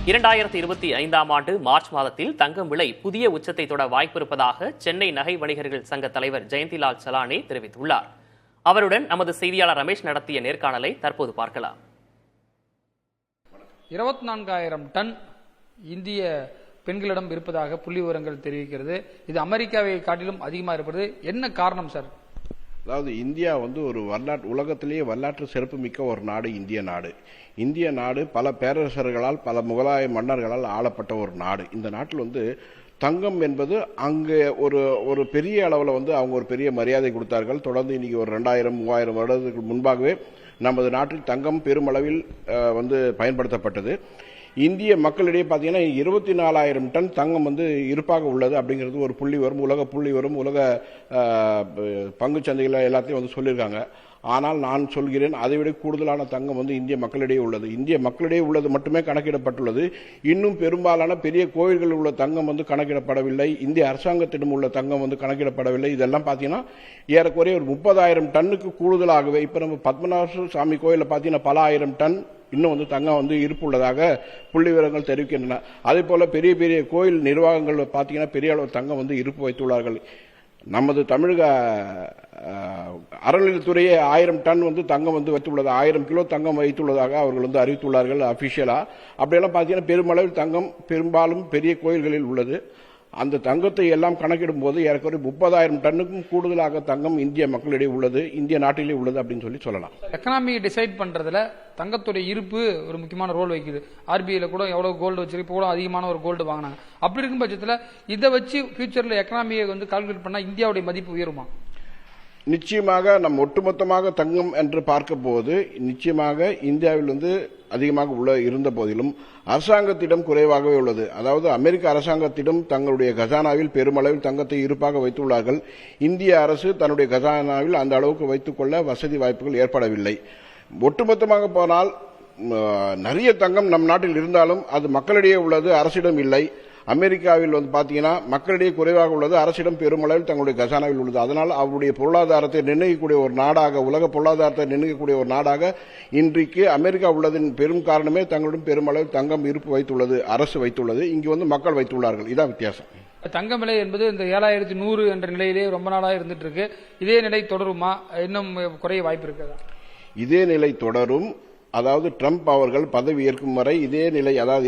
2025ஆம் ஆண்டு மார்ச் மாதத்தில் தங்கம் விலை புதிய உச்சத்தை தொட வாய்ப்பிருப்பதாக சென்னை நகை வணிகர்கள் சங்க தலைவர் ஜெயந்திலால் சலானி தெரிவித்துள்ளார். அவருடன் நமது செய்தியாளர் ரமேஷ் நடத்திய நேர்காணலை தற்போது பார்க்கலாம். 24,000 டன் இந்திய பெண்களிடம் இருப்பதாக புள்ளி விவரங்கள் தெரிவிக்கிறது. இது அமெரிக்காவை காட்டிலும் அதிகமாக இருப்பது என்ன காரணம் சார்? அதாவது இந்தியா ஒரு உலகத்திலேயே வரலாற்று சிறப்பு மிக்க ஒரு நாடு இந்திய நாடு பல பேரரசர்களால் பல முகலாய மன்னர்களால் ஆளப்பட்ட ஒரு நாடு. இந்த நாட்டில் தங்கம் என்பது அங்கே ஒரு பெரிய அளவில் அவங்க ஒரு பெரிய மரியாதை கொடுத்தார்கள். தொடர்ந்து இன்னைக்கு ஒரு 2000-3000 வருடத்துக்கு முன்பாகவே நமது நாட்டில் தங்கம் பெருமளவில் பயன்படுத்தப்பட்டது. இந்திய மக்களிடையே பார்த்தீங்கன்னா 24,000 டன் தங்கம் இருப்பாக உள்ளது அப்படிங்கிறது ஒரு புள்ளி வரும், உலக புள்ளி வரும், உலக பங்கு சந்தைகள் எல்லாத்தையும் சொல்லியிருக்காங்க. ஆனால் நான் சொல்கிறேன், அதைவிட கூடுதலான தங்கம் இந்திய மக்களிடையே உள்ளது. இந்திய மக்களிடையே உள்ளது மட்டுமே கணக்கிடப்பட்டுள்ளது. இன்னும் பெரும்பாலான பெரிய கோயில்களில் உள்ள தங்கம் கணக்கிடப்படவில்லை. இந்திய அரசாங்கத்திடம் உள்ள தங்கம் கணக்கிடப்படவில்லை. இதெல்லாம் பார்த்தீங்கன்னா ஏறக்குறைய ஒரு 30,000 டன்னுக்கு கூடுதலாகவே இப்போ நம்ம பத்மநாப சாமி கோயிலில் பார்த்தீங்கன்னா பல ஆயிரம் டன் இன்னும் தங்கம் இருப்பு உள்ளதாக புள்ளி விவரங்கள் தெரிவிக்கின்றன. அதே போல பெரிய பெரிய கோயில் நிர்வாகங்கள் பார்த்தீங்கன்னா பெரிய அளவு தங்கம் இருப்பு வைத்துள்ளார்கள். நமது தமிழக அறநிலையத்துறையே 1000 டன் தங்கம் வைத்துள்ளது, 1000 கிலோ தங்கம் வைத்துள்ளதாக அவர்கள் அறிவித்துள்ளார்கள் அபிஷியலா. அப்படியெல்லாம் பார்த்தீங்கன்னா பெருமளவில் தங்கம் பெரும்பாலும் பெரிய கோயில்களில் உள்ளது. அந்த தங்கத்தை எல்லாம் கணக்கிடும் போது ஏறக்குறைய 30,000 டன்னுக்கும் கூடுதலாக தங்கம் இந்திய மக்களிடையே உள்ளது, இந்திய நாட்டிலே உள்ளது அப்படின்னு சொல்லலாம். எக்கனாமி டிசைட் பண்றதுல தங்கத்துடைய இருப்பு ஒரு முக்கியமான ரோல் வைக்குது. ஆர்பிஐல கூட எவ்வளவு கோல்டு வச்சிருக்கு, கூட அதிகமான ஒரு கோல்டு வாங்கினாங்க. அப்படி இருக்கும் பட்சத்தில் இதை வச்சு ஃபியூச்சர்ல எக்கனாமியை கால்குலேட் பண்ணா இந்தியாவுடைய மதிப்பு உயருமா? நிச்சயமாக நம் ஒட்டுமொத்தமாக தங்கம் என்று பார்க்க போது நிச்சயமாக இந்தியாவில் அதிகமாக இருந்த போதிலும் அரசாங்கத்திடம் குறைவாகவே உள்ளது. அதாவது அமெரிக்க அரசாங்கத்திடம் தங்களுடைய கஜானாவில் பெருமளவில் தங்கத்தை இருப்பாக வைத்துள்ளார்கள். இந்திய அரசு தன்னுடைய கஜானாவில் அந்த அளவுக்கு வைத்துக் கொள்ள வசதி வாய்ப்புகள் ஏற்படவில்லை. ஒட்டுமொத்தமாக போனால் நிறைய தங்கம் நம் நாட்டில் இருந்தாலும் அது மக்களிடையே உள்ளது, அரசிடம் இல்லை. அமெரிக்காவில் பாத்தீங்கன்னா மக்களிடையே குறைவாக உள்ளது, அரசிடம் பெருமளவில் தங்களுடைய கஜானாவில் உள்ளது. அதனால் அவருடைய பொருளாதாரத்தை நிர்ணயிக்கக்கூடிய ஒரு நாடாக, உலக பொருளாதாரத்தை நிர்ணயிக்கக்கூடிய ஒரு நாடாக இன்றைக்கு அமெரிக்கா உள்ளதின் பெரும் காரணமே தங்களுடன் பெருமளவில் தங்கம் இருப்பு வைத்துள்ளது, அரசு வைத்துள்ளது. இங்கு மக்கள் வைத்துள்ளார்கள். இதான் வித்தியாசம். தங்க விலை என்பது இந்த 7,100 என்ற நிலையிலே ரொம்ப நாளாக இருந்துட்டு இருக்கு. இதே நிலை தொடருமா, இன்னும் குறைய வாய்ப்பு இருக்கிறதா? இதே நிலை தொடரும். அதாவது ட்ரம்ப் அவர்கள் பதவி ஏற்கும் வரை இதே நிலை, அதாவது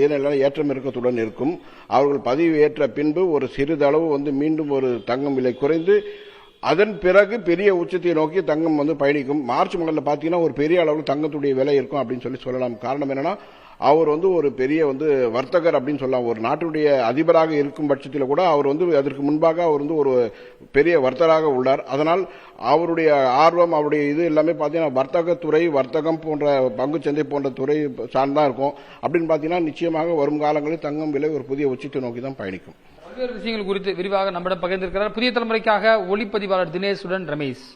ஏற்றம் இறக்கத்துடன் இருக்கும். அவர்கள் பதவி ஏற்ற பின்பு ஒரு சிறிதளவு மீண்டும் ஒரு தங்கம் விலை குறைந்து அதன் பிறகு பெரிய உச்சத்தை நோக்கி தங்கம் பயணிக்கும். மார்ச் மாதத்தில் பார்த்தீங்கன்னா ஒரு பெரிய அளவில் தங்கத்துடைய விலை இருக்கும் அப்படின்னு சொல்லலாம். காரணம் என்னன்னா அவர் ஒரு பெரிய வர்த்தகர் அப்படின்னு சொல்லலாம். ஒரு நாட்டுடைய அதிபராக இருக்கும் பட்சத்தில் கூட அவர் அதற்கு முன்பாக அவர் ஒரு பெரிய வர்த்தகராக உள்ளார். அதனால் அவருடைய ஆர்வம், அவருடைய இது எல்லாமே பார்த்தீங்கன்னா வர்த்தகத்துறை, வர்த்தகம் போன்ற பங்குச்சந்தை போன்ற துறை சார்ந்தான் இருக்கும். அப்படின்னு பார்த்தீங்கன்னா நிச்சயமாக வரும் காலங்களில் தங்கம் விலை ஒரு புதிய உச்சத்தை நோக்கி தான் பயணிக்கும். பல்வேறு விஷயங்கள் குறித்து விரிவாக நம்மிடம் பகிர்ந்திருக்கிறார் புதிய தலைமுறைக்காக ஒளிப்பதிவாளர் தினேஷுடன் ரமேஷ்.